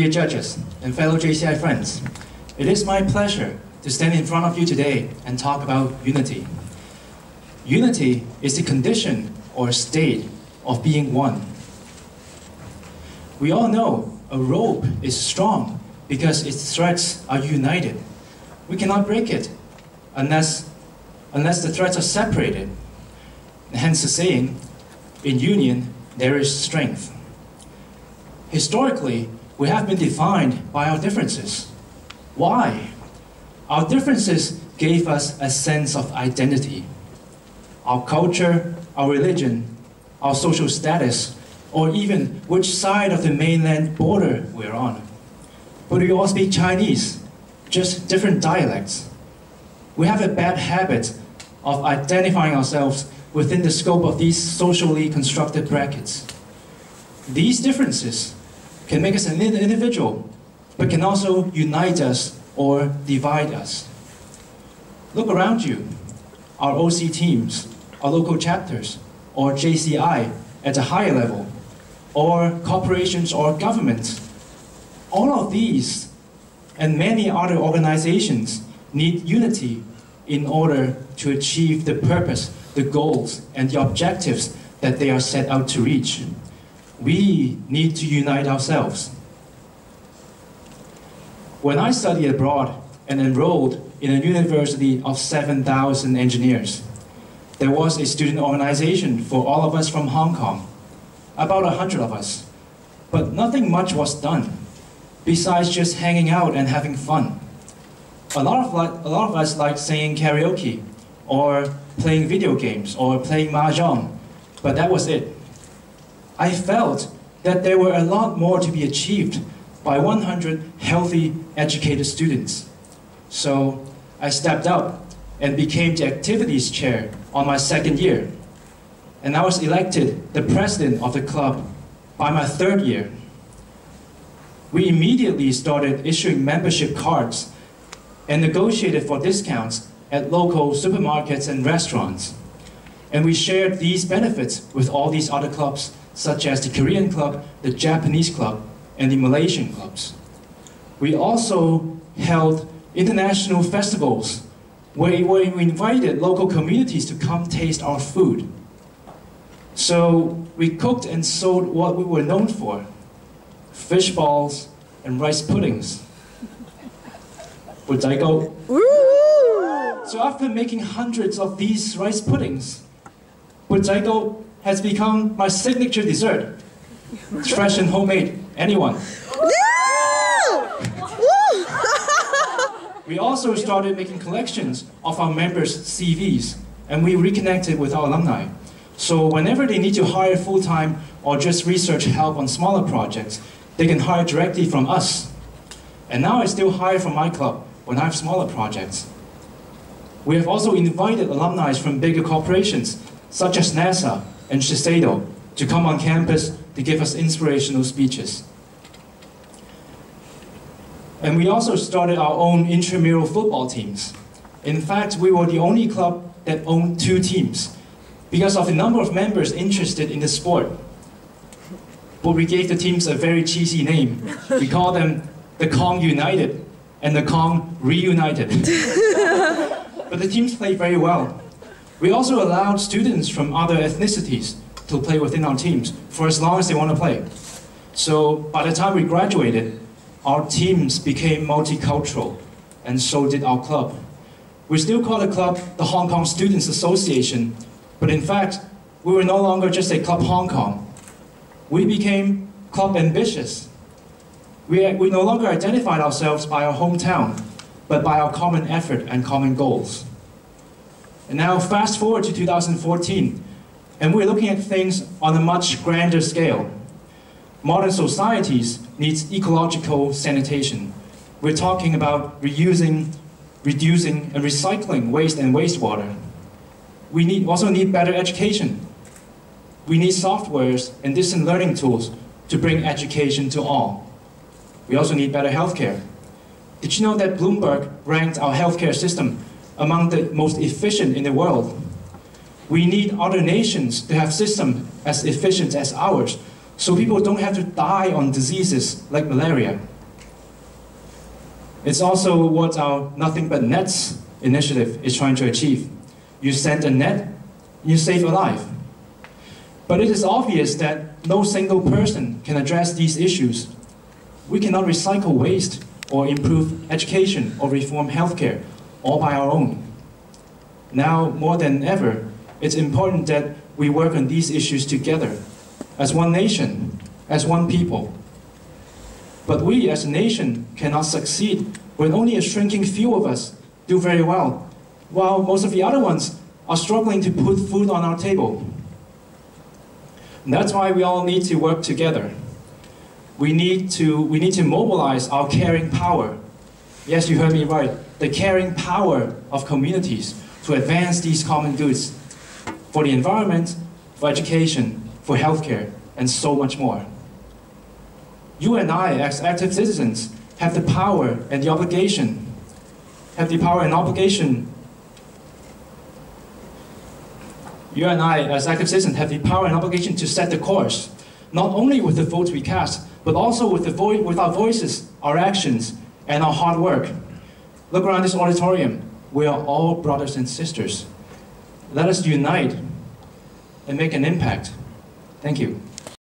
Dear judges and fellow JCI friends, it is my pleasure to stand in front of you today and talk about unity. Unity is the condition or state of being one. We all know a rope is strong because its threads are united. We cannot break it unless the threads are separated. Hence the saying, in union there is strength. Historically, we have been defined by our differences. Why? Our differences gave us a sense of identity. Our culture, our religion, our social status, or even which side of the mainland border we're on. But we all speak Chinese, just different dialects. We have a bad habit of identifying ourselves within the scope of these socially constructed brackets. These differences can make us an individual, but can also unite us or divide us. Look around you. Our OC teams, our local chapters, or JCI at a higher level, or corporations or governments. All of these and many other organizations need unity in order to achieve the purpose, the goals, and the objectives that they are set out to reach. We need to unite ourselves. When I studied abroad and enrolled in a university of 7,000 engineers, there was a student organization for all of us from Hong Kong, about 100 of us, but nothing much was done, besides just hanging out and having fun. A lot of us liked singing karaoke, or playing video games, or playing mahjong, but that was it. I felt that there were a lot more to be achieved by 100 healthy, educated students. So I stepped up and became the activities chair on my second year. And I was elected the president of the club by my third year. We immediately started issuing membership cards and negotiated for discounts at local supermarkets and restaurants. And we shared these benefits with all these other clubs, such as the Korean club, the Japanese club, and the Malaysian clubs. We also held international festivals where we invited local communities to come taste our food. So we cooked and sold what we were known for: fish balls and rice puddings. So after making hundreds of these rice puddings, Butaigo has become my signature dessert. It's fresh and homemade. Anyone? We also started making collections of our members' CVs, and we reconnected with our alumni. So whenever they need to hire full-time or just research help on smaller projects, they can hire directly from us. And now I still hire from my club when I have smaller projects. We have also invited alumni from bigger corporations, such as NASA and Shiseido, to come on campus to give us inspirational speeches. And we also started our own intramural football teams. In fact, we were the only club that owned 2 teams because of the number of members interested in the sport. But we gave the teams a very cheesy name. We call them the Kong United and the Kong Reunited. But the teams played very well. We also allowed students from other ethnicities to play within our teams for as long as they want to play. So by the time we graduated, our teams became multicultural, and so did our club. We still call the club the Hong Kong Students Association, but in fact, we were no longer just a Club Hong Kong. We became Club Ambitious. We no longer identified ourselves by our hometown, but by our common effort and common goals. And now fast forward to 2014, and we're looking at things on a much grander scale. Modern societies need ecological sanitation. We're talking about reusing, reducing, and recycling waste and wastewater. We also need better education. We need softwares and distant learning tools to bring education to all. We also need better healthcare. Did you know that Bloomberg ranked our healthcare system among the most efficient in the world? We need other nations to have systems as efficient as ours, so people don't have to die on diseases like malaria. It's also what our Nothing But Nets initiative is trying to achieve. You send a net, you save a life. But it is obvious that no single person can address these issues. We cannot recycle waste or improve education or reform healthcare all by our own. Now, more than ever, it's important that we work on these issues together, as one nation, as one people. But we as a nation cannot succeed when only a shrinking few of us do very well, while most of the other ones are struggling to put food on our table. And that's why we all need to work together. We need to mobilize our caring power. Yes, you heard me right. The caring power of communities to advance these common goods for the environment, for education, for healthcare, and so much more. You and I, as active citizens, have the power and the obligation, You and I, as active citizens, have the power and obligation to set the course, not only with the votes we cast, but also with our voices, our actions, and our hard work. Look around this auditorium. We are all brothers and sisters. Let us unite and make an impact. Thank you.